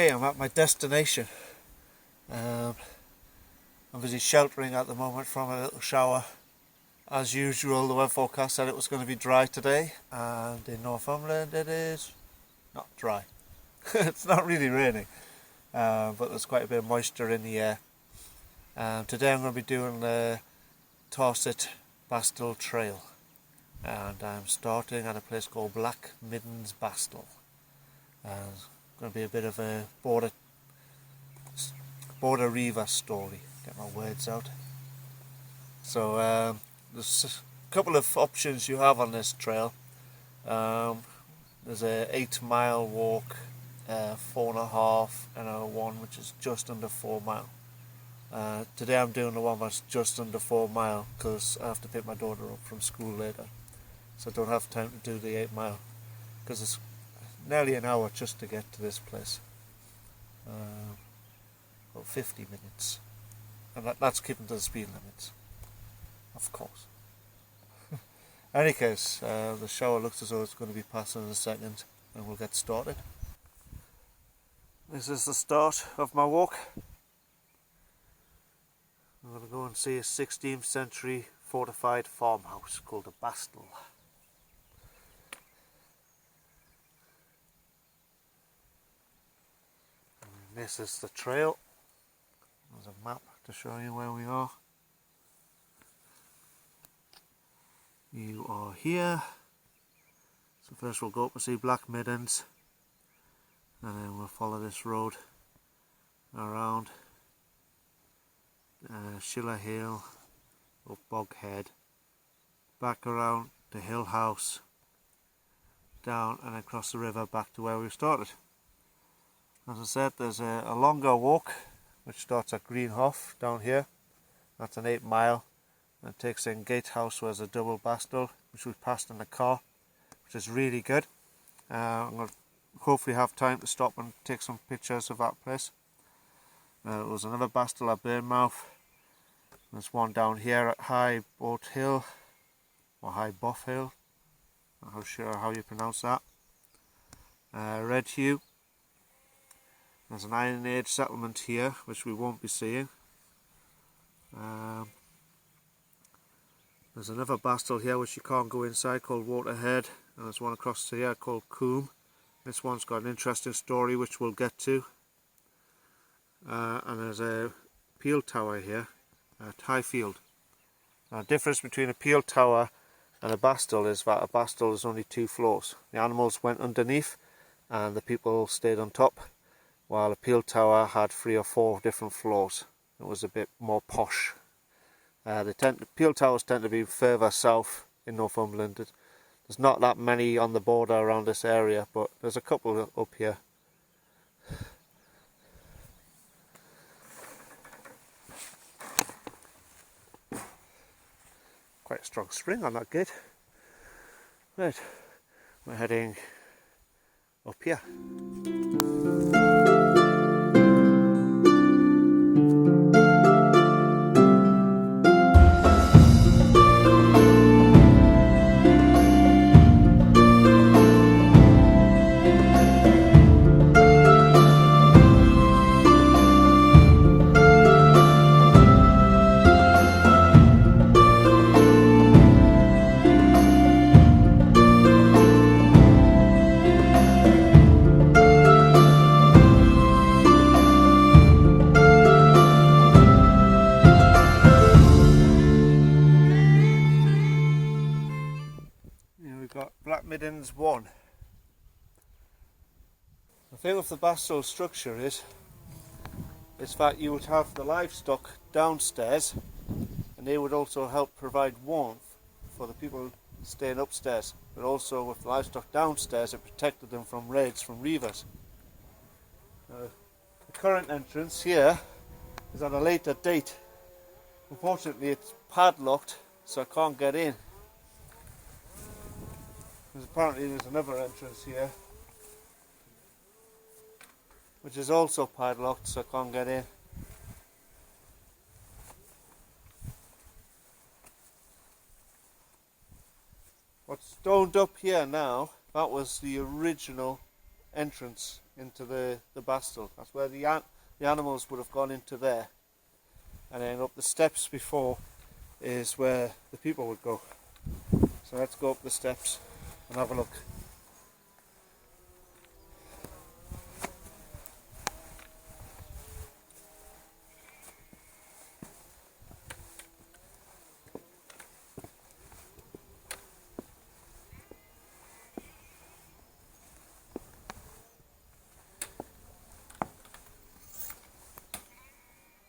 Okay, I'm at my destination. I'm busy sheltering at the moment from a little shower. As usual, the weather forecast said it was going to be dry today, and in Northumberland it is not dry. It's not really raining, but there's quite a bit of moisture in the air. Today I'm going to be doing the Tarset Bastle Trail, and I'm starting at a place called Blackmid bastel. It's going to be a bit of a border reaver story. Get my words out. So there's a couple of options you have on this trail. There's a 8-mile walk, 4.5, and a one which is just under 4 mile. Today I'm doing the one that's just under 4 mile because I have to pick my daughter up from school later, so I don't have time to do the 8 mile because it's nearly an hour just to get to this place. About 50 minutes, and that's keeping to the speed limits, of course. In any case, the shower looks as though it's going to be passing in a second, and we'll get started. This is the start of my walk. I'm going to go and see a 16th century fortified farmhouse called a bastel. And this is the trail. There's a map to show you where we are. You are here. So first we'll go up and see Blackmid, and then we'll follow this road around Schiller Hill, up Boghead, back around the Hill House, down and across the river back to where we started. As I said, there's a longer walk which starts at Greenhaugh down here. That's an 8 mile, and it takes in Gatehouse, where there's a double bastel which we passed in the car, which is really good. I'm going to hopefully have time to stop and take some pictures of that place. There was another bastel at Bournemouth. There's one down here at High Boat Hill, or High Buff Hill, not sure how you pronounce that. Red Hugh. There's an Iron Age settlement here, which we won't be seeing. There's another bastel here which you can't go inside, called Waterhead, and there's one across here called Coombe. This one's got an interesting story which we'll get to. And there's a peel tower here at Highfield. Now, the difference between a peel tower and a bastel is that a bastel is only 2 floors. The animals went underneath and the people stayed on top, while a peel tower had 3 or 4 different floors. It was a bit more posh. Peel towers tend to be further south in Northumberland. There's not that many on the border around this area, but there's a couple up here. Quite a strong spring on that gate. Right, we're heading up here. Blackmid 1. The thing with the bastel structure is that you would have the livestock downstairs, and they would also help provide warmth for the people staying upstairs, but also with the livestock downstairs it protected them from raids from reavers. The current entrance here is at a later date. Unfortunately it's padlocked, so I can't get in. Apparently there's another entrance here which is also padlocked, so I can't get in. What's stoned up here now, that was the original entrance into the bastel. That's where the animals would have gone into there. And then up the steps before is where the people would go. So let's go up the steps and have a look.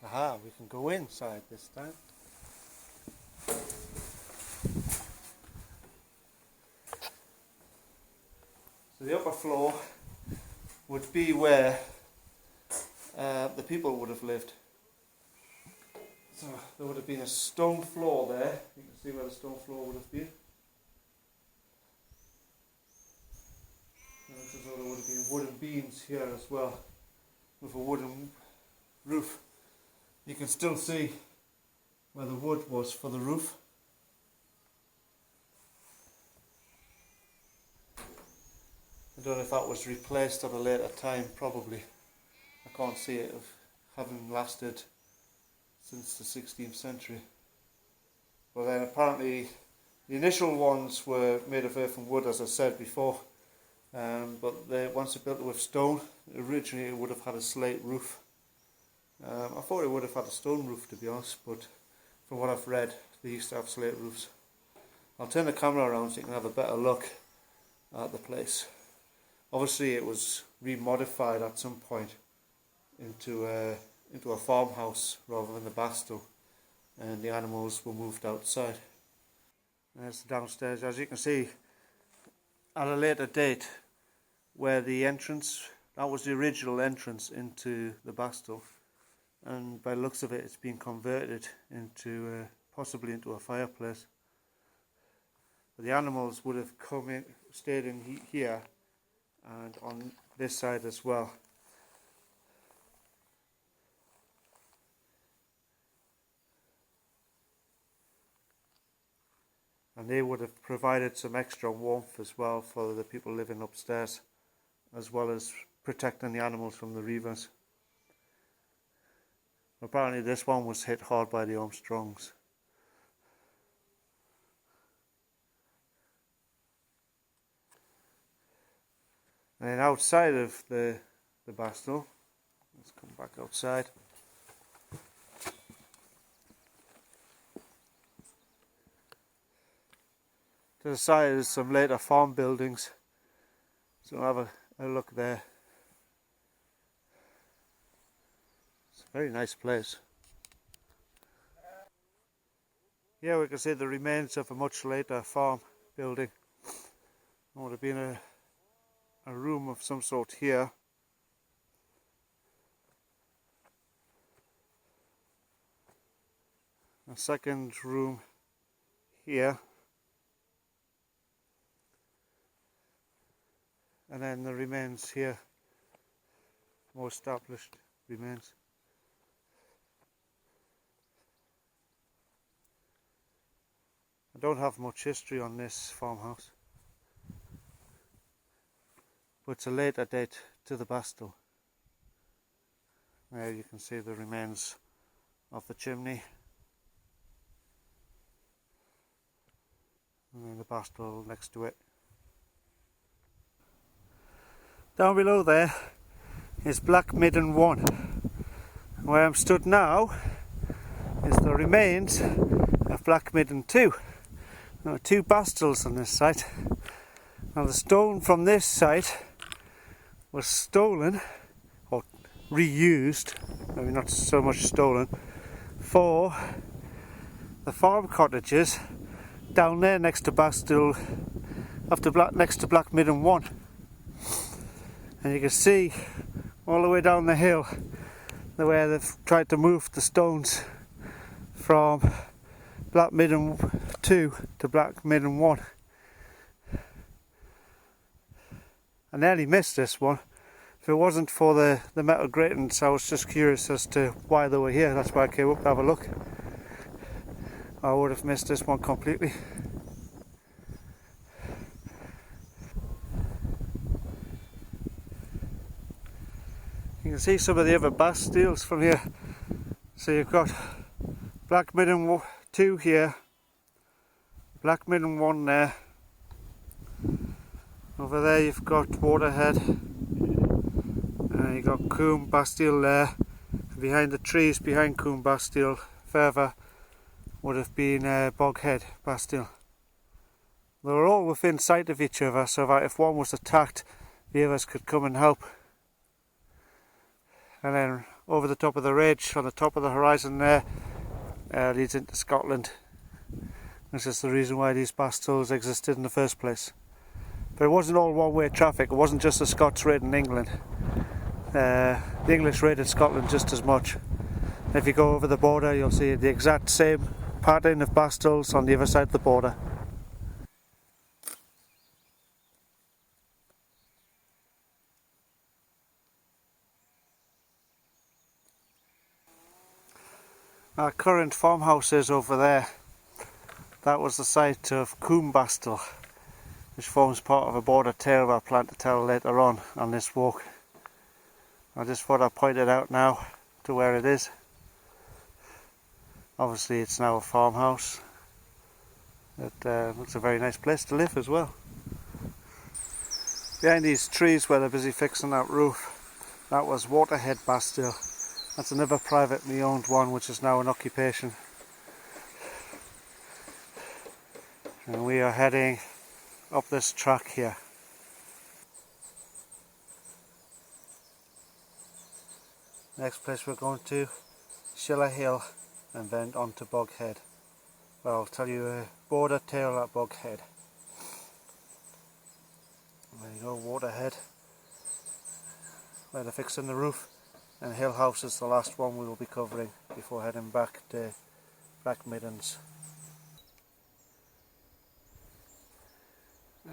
Aha, we can go inside this time. So the upper floor would be where the people would have lived. So there would have been a stone floor there. You can see where the stone floor would have been. And so there would have been wooden beams here as well, with a wooden roof. You can still see where the wood was for the roof. I don't know if that was replaced at a later time, probably. I can't see it having lasted since the 16th century. But then apparently the initial ones were made of earth and wood, as I said before. But once they built it with stone, originally it would have had a slate roof. I thought it would have had a stone roof, to be honest, but from what I've read, they used to have slate roofs. I'll turn the camera around so you can have a better look at the place. Obviously it was remodified at some point into a farmhouse rather than the bastel, and the animals were moved outside. And there's the downstairs. As you can see, at a later date, where the entrance, that was the original entrance into the bastel, and by the looks of it, it's been converted into possibly into a fireplace. But the animals would have come in, stayed in here, and on this side as well. And they would have provided some extra warmth as well for the people living upstairs, as well as protecting the animals from the reavers. Apparently this one was hit hard by the Armstrongs. And then outside of the bastel, let's come back outside. To the side is some later farm buildings, so we'll have a look there. It's a very nice place. Here we can see the remains of a much later farm building. There would have been a room of some sort here. A second room here. And then the remains here, more established remains. I don't have much history on this farmhouse, but it's a later date to the bastel. There you can see the remains of the chimney, and then the bastel next to it. Down below there is Blackmid 1. Where I'm stood now is the remains of Blackmid 2. There are two bastles on this site. Now the stone from this site was stolen, or reused, maybe not so much stolen, for the farm cottages down there next to Bastel, next to Blackmid 1. And you can see all the way down the hill where they've tried to move the stones from Blackmid 2 to Blackmid 1. I nearly missed this one. If it wasn't for the metal gratings, I was just curious as to why they were here. That's why I came up to have a look. I would have missed this one completely. You can see some of the other bastles from here. So you've got Blackmid and 2 here, Blackmid and 1 there. Over there you've got Waterhead, and you've got Coombe Bastille there. Behind the trees behind Coombe Bastille further would have been Boghead Bastille. They were all within sight of each other, so that if one was attacked the others could come and help. And then over the top of the ridge, on the top of the horizon there, leads into Scotland. This is the reason why these bastles existed in the first place. But it wasn't all one-way traffic. It wasn't just the Scots raiding England. The English raided Scotland just as much. If you go over the border, you'll see the exact same pattern of bastles on the other side of the border. Our current farmhouse is over there. That was the site of Coombe Bastille, which forms part of a border tale I plan to tell later on this walk. I just thought I'd point it out now to where it is. Obviously it's now a farmhouse. It looks a very nice place to live as well. Behind these trees where they're busy fixing that roof, that was Waterhead Bastille. That's another privately owned one which is now an occupation. And we are heading up this track here. Next place we're going to, Schiller Hill, and then on to Boghead. Well, I'll tell you a border tale at Boghead. There you go, Waterhead, where they're fixing the roof. And Hill House is the last one we will be covering before heading back to Blackmid. And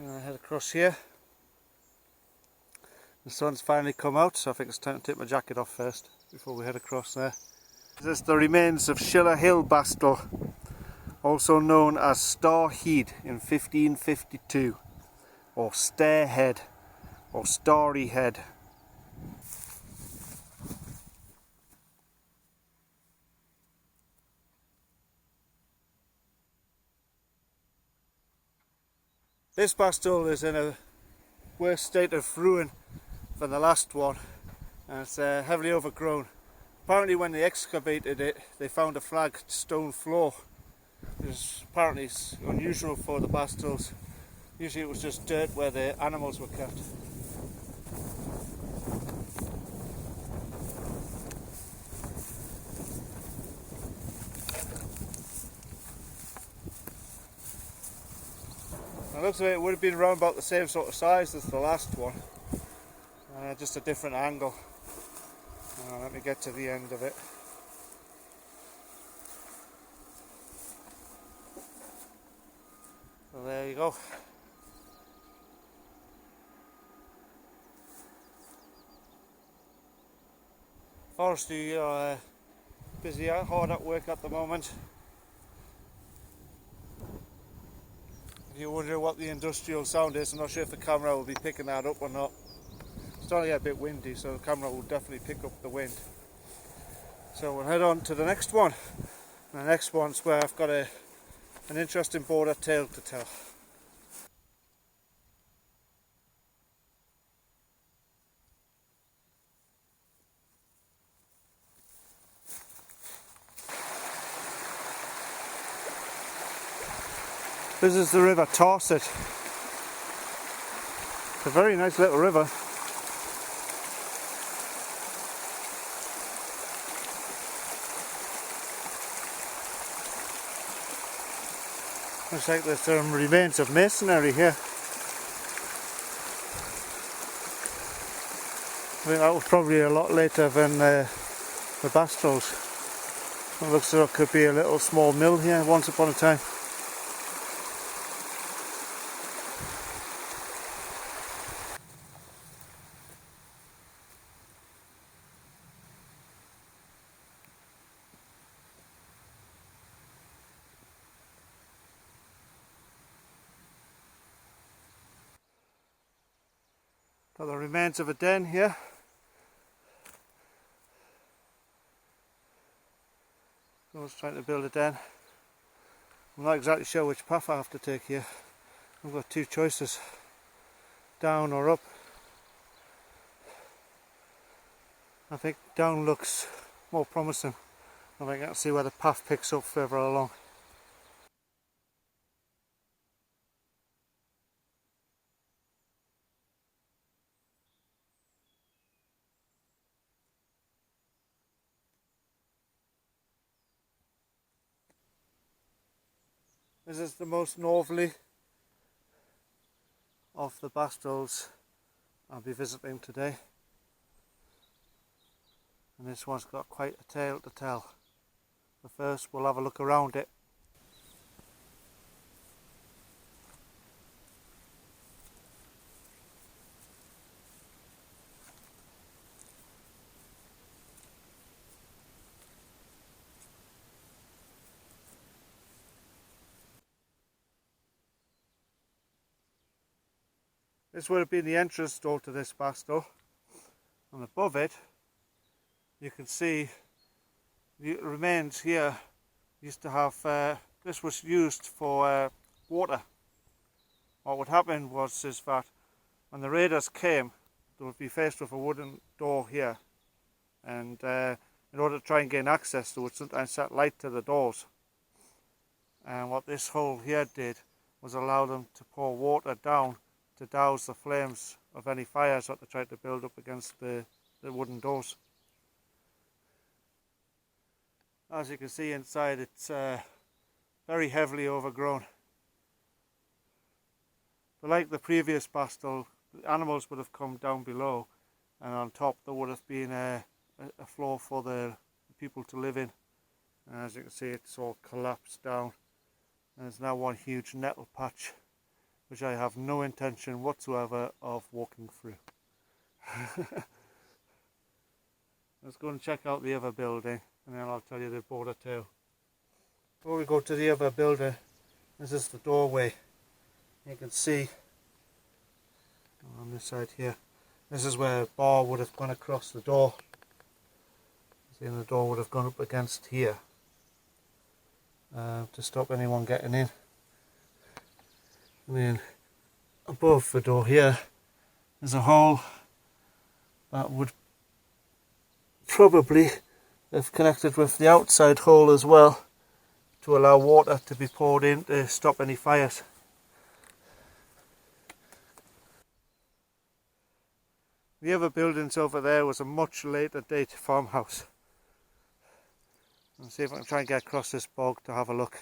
I head across here. The sun's finally come out, so I think it's time to take my jacket off first before we head across there. This is the remains of Schiller Hill Bastel, also known as Star Head in 1552, or Stairhead, or Starry Head. This bastel is in a worse state of ruin than the last one, and it's heavily overgrown. Apparently when they excavated it, they found a flagged stone floor, which is apparently unusual for the bastels. Usually it was just dirt where the animals were kept. It looks like it would have been around about the same sort of size as the last one, just a different angle. Let me get to the end of it. So there you go. Forestry are busy hard at work at the moment. If you wonder what the industrial sound is, I'm not sure if the camera will be picking that up or not. It's starting to get a bit windy, so the camera will definitely pick up the wind. So we'll head on to the next one. And the next one's where I've got an interesting border tale to tell. This is the river Tarset. It's a very nice little river. Looks like there's some remains of masonry here. I think that was probably a lot later than the bastles. It looks like there could be a little small mill here once upon a time. Got the remains of a den here. was trying to build a den. I'm not exactly sure which path I have to take here. I've got two choices, down or up. I think down looks more promising. I think I can see where the path picks up further along. This is the most northerly of the bastles I'll be visiting today. And this one's got quite a tale to tell. But first we'll have a look around it. This would have been the entrance door to this bastel, and above it you can see the remains here used to have, this was used for water. What would happen was is that when the raiders came, they would be faced with a wooden door here, and in order to try and gain access they would sometimes set light to the doors, and what this hole here did was allow them to pour water down to douse the flames of any fires that they tried to build up against the wooden doors. As you can see inside, it's very heavily overgrown. But like the previous bastel, the animals would have come down below, and on top there would have been a floor for the people to live in. And as you can see, it's all collapsed down, and there's now one huge nettle patch, which I have no intention whatsoever of walking through. Let's go and check out the other building, and then I'll tell you the border tale. Before we go to the other building, this is the doorway. You can see on this side here, this is where a bar would have gone across the door. See, the door would have gone up against here to stop anyone getting in. And then above the door here there's a hole that would probably have connected with the outside hole as well to allow water to be poured in to stop any fires. The other buildings over there was a much later date farmhouse. Let's see if I can try and get across this bog to have a look.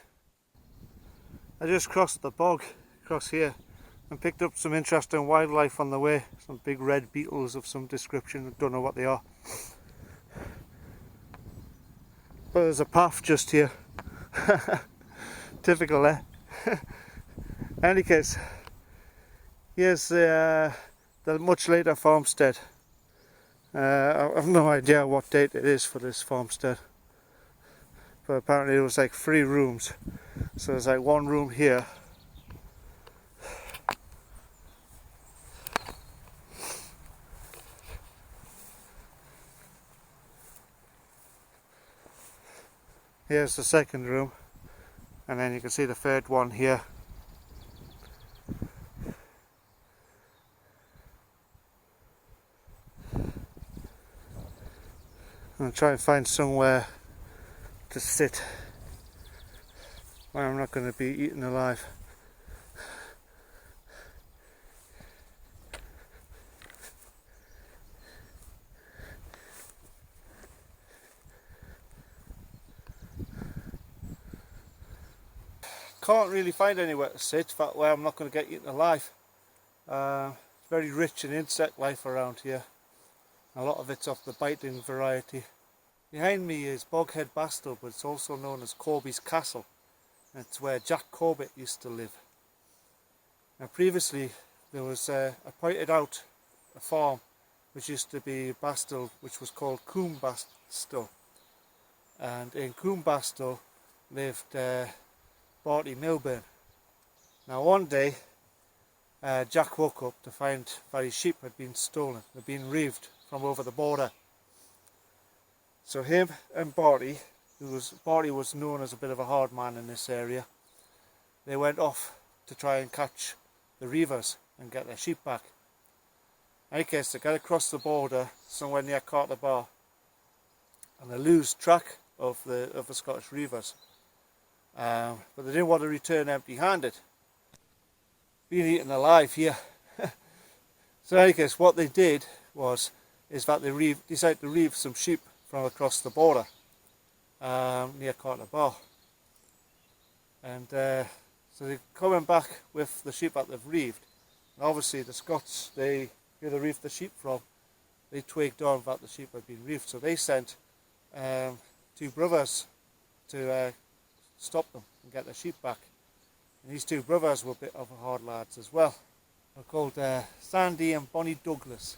I just crossed the bog across here and picked up some interesting wildlife on the way. Some big red beetles of some description, I don't know what they are. But there's a path just here. Typical, eh? In any case, here's the much later farmstead. I have no idea what date it is for this farmstead, but apparently it was like 3 rooms. So there's like one room here, here's the second room, and then you can see the third one here. I'm try and find somewhere to sit where I'm not going to be eaten alive. Can't really find anywhere to sit that way I'm not going to get eaten alive. Very rich in insect life around here. A lot of it's of the biting variety. Behind me is Boghead Bastel, but it's also known as Corby's Castle. It's where Jack Corbet used to live. Now previously there was, I pointed out a farm which used to be Bastel, which was called Coombe Bastel. And in Coombe Bastel lived Barty Milburn. Now one day Jack woke up to find that his sheep had been stolen, had been reaved from over the border. So him and Barty Barty was known as a bit of a hard man in this area. They went off to try and catch the reivers and get their sheep back. In any case, they get across the border somewhere near Kielder Bar, and they lose track of the Scottish reivers. But they didn't want to return empty-handed, being eaten alive here. So in any case, what they did is that they decided to reave some sheep from across the border near Kielder Bar. And so they're coming back with the sheep that they've reaved. And obviously the Scots, where they reaved the sheep from, they twigged on that the sheep had been reaved. So they sent 2 brothers to stop them and get their sheep back. And these 2 brothers were a bit of hard lads as well. They're called Sandy and Bonnie Douglas.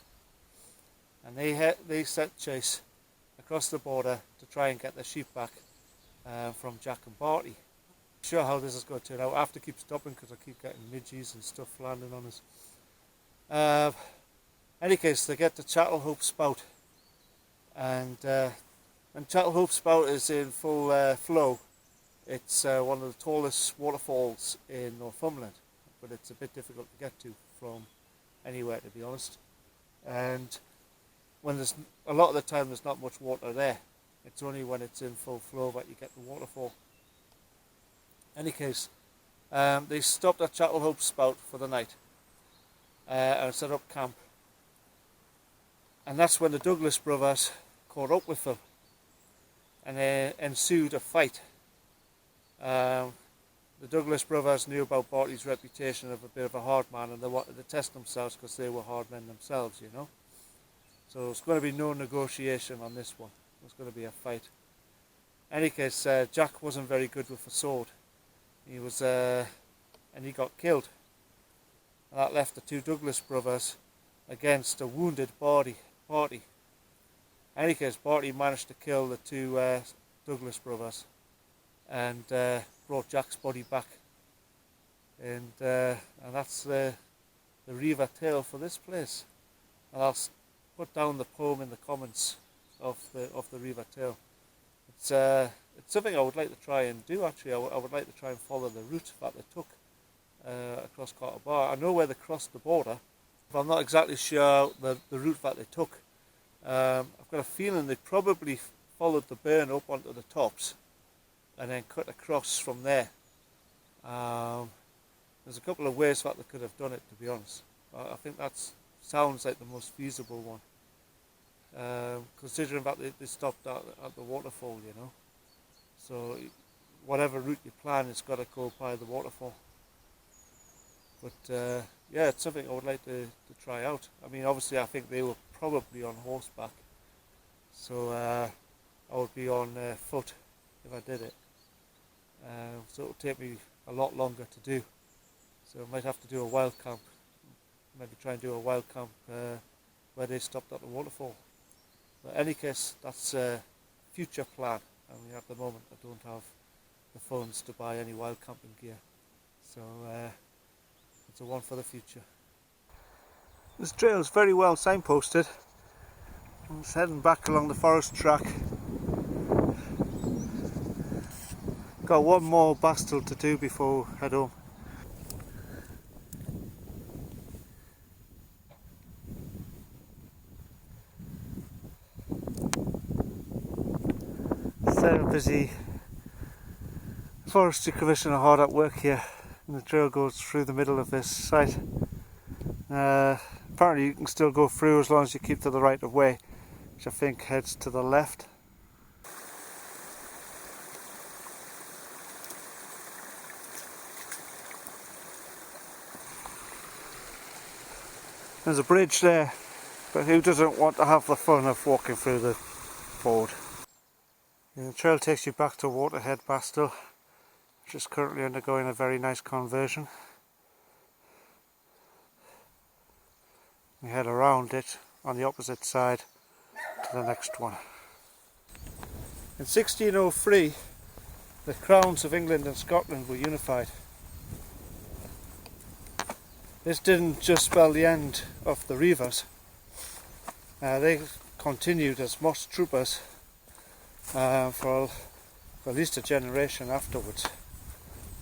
And they set chase across the border to try and get their sheep back from Jack and Barty. Not sure how this is going to turn out. I have to keep stopping because I keep getting midges and stuff landing on us. Any case, they get to Chattelhope Spout, and when Chattelhope Spout is in full flow, it's one of the tallest waterfalls in Northumberland, but it's a bit difficult to get to from anywhere, to be honest. And when there's a lot of the time there's not much water there. It's only when it's in full flow that you get the waterfall. In any case, they stopped at Chattelhope Spout for the night and set up camp. And that's when the Douglas brothers caught up with them, and there ensued a fight. The Douglas brothers knew about Barty's reputation of a bit of a hard man, and they wanted to test themselves because they were hard men themselves, you know. So there's going to be no negotiation on this one. There's going to be a fight. In any case, Jack wasn't very good with a sword. He was, and he got killed. And that left the 2 Douglas brothers against a wounded Barty. In any case, Barty managed to kill the 2 Douglas brothers and brought Jack's body back. And that's the Reiver tale for this place. And I'll put down the poem in the comments of the Reiver tale. It's something I would like to try and do, actually. I would like to try and follow the route that they took across Kielder Bar. I know where they crossed the border, but I'm not exactly sure the route that they took. I've got a feeling they probably followed the burn up onto the tops and then cut across from there. There's a couple of ways that they could have done it, to be honest. I think that sounds like the most feasible one, considering that they stopped at the waterfall, you know. So whatever route you plan, it's got to go by the waterfall. But yeah, it's something I would like to try out. I mean, obviously I think they were probably on horseback, so I would be on foot if I did it. So it would take me a lot longer to do. So I might have to do a wild camp. Maybe try and do a wild camp where they stopped at the waterfall. But in any case, that's a future plan. I mean, at the moment I don't have the funds to buy any wild camping gear. So it's a one for the future. This trail is very well signposted. I'm just heading back along the forest track. Got one more bastel to do before I head home. So busy. Forestry Commission are hard at work here, and the trail goes through the middle of this site. Apparently you can still go through as long as you keep to the right of way, which I think heads to the left. There's a bridge there, but who doesn't want to have the fun of walking through the ford? And the trail takes you back to Waterhead Bastel, which is currently undergoing a very nice conversion. We head around it on the opposite side to the next one. In 1603, the crowns of England and Scotland were unified. This didn't just spell the end of the Reivers. They continued as Moss troopers for at least a generation afterwards.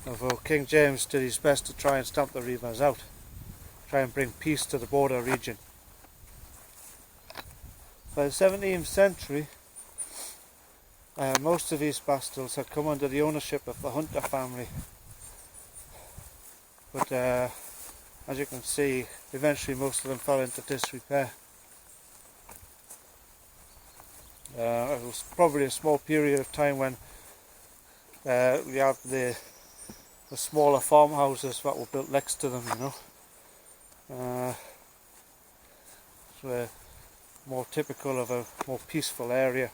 Although King James did his best to try and stamp the reivers out, try and bring peace to the border region. By the 17th century, most of these bastles had come under the ownership of the Hunter family, but as you can see, eventually most of them fell into disrepair. It was probably a small period of time when we had the smaller farmhouses that were built next to them, you know. So more typical of a more peaceful area.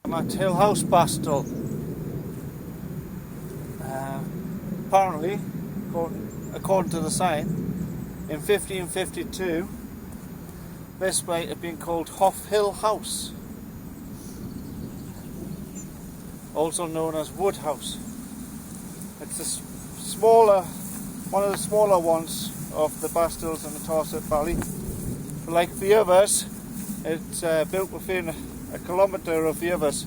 I'm at Hill House Bastle. Apparently, according to the sign, in 1552 this might have been called Hoff Hill House, also known as Wood House. It's a one of the smaller ones of the bastles in the Tarset Valley. But like the others, it's built within a kilometre of the others.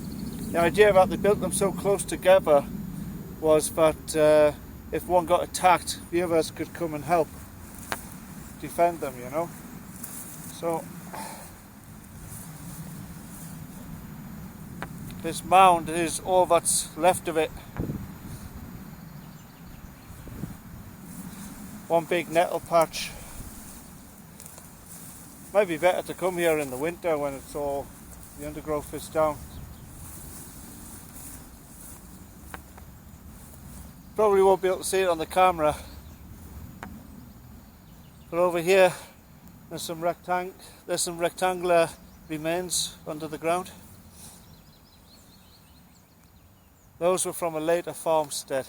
The idea that they built them so close together was that if one got attacked, the others could come and help defend them, you know. So this mound is all that's left of it. One big nettle patch. Might be better to come here in the winter when it's all, the undergrowth is down. Probably won't be able to see it on the camera, but over here there's some rectangular remains under the ground. Those were from a later farmstead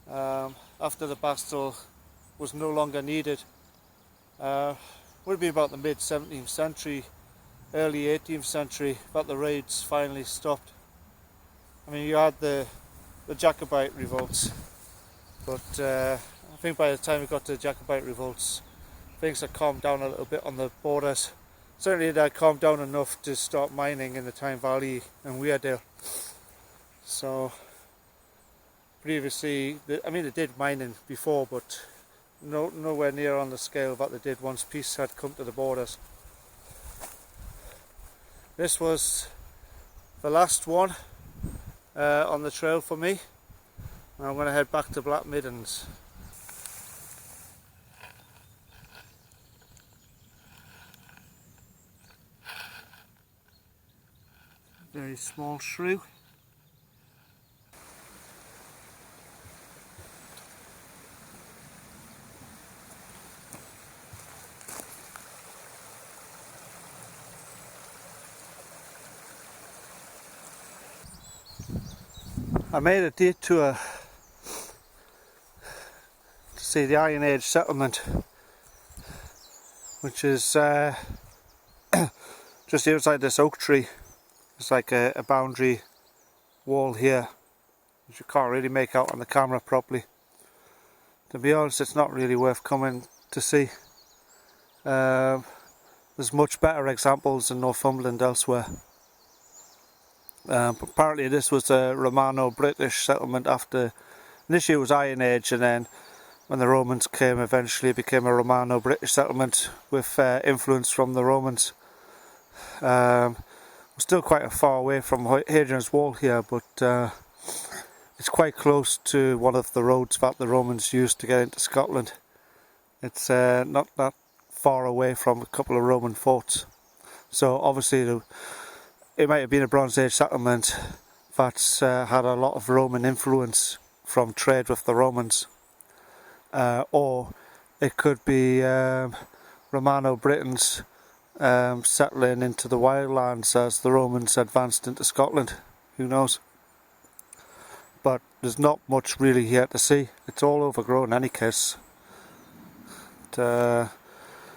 after the bastel was no longer needed. Would be about the mid 17th century, early 18th century that the raids finally stopped. I mean, you had the Jacobite revolts, but I think by the time we got to the Jacobite revolts, things had calmed down a little bit on the borders. Certainly they had calmed down enough to start mining in the Tyne Valley and Weardale. So previously, I mean, they did mining before, but nowhere near on the scale that they did once peace had come to the borders. This was the last one on the trail for me. I'm going to head back to Blackmid. Very small shrew. I made a detour to see the Iron Age settlement, which is just outside this oak tree. It's like a boundary wall here, which you can't really make out on the camera properly. To be honest, it's not really worth coming to see. There's much better examples in Northumberland elsewhere. Apparently this was a romano-British settlement after, initially it was Iron Age, and then when the Romans came, eventually it became a romano-British settlement with influence from the Romans. We're still quite far away from Hadrian's Wall here, but it's quite close to one of the roads that the Romans used to get into Scotland. It's not that far away from a couple of Roman forts. So obviously it might have been a Bronze Age settlement that's had a lot of Roman influence from trade with the Romans, or it could be Romano-Britons settling into the wildlands as the Romans advanced into Scotland. Who knows? But there's not much really here to see. It's all overgrown in any case. It's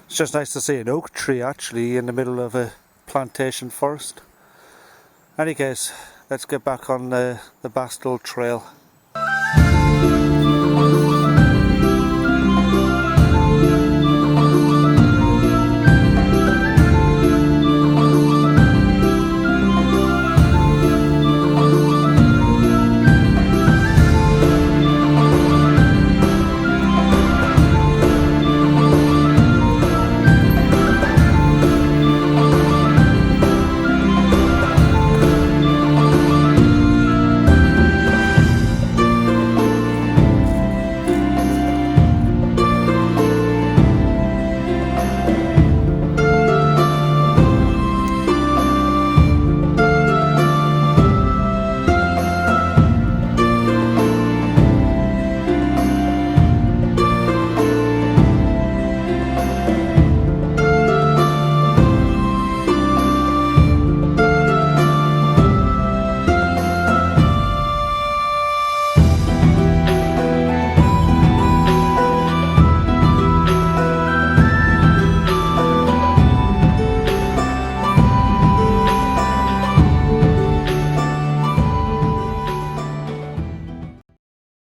just nice to see an oak tree actually in the middle of a plantation forest. any case, let's get back on the Bastle Trail.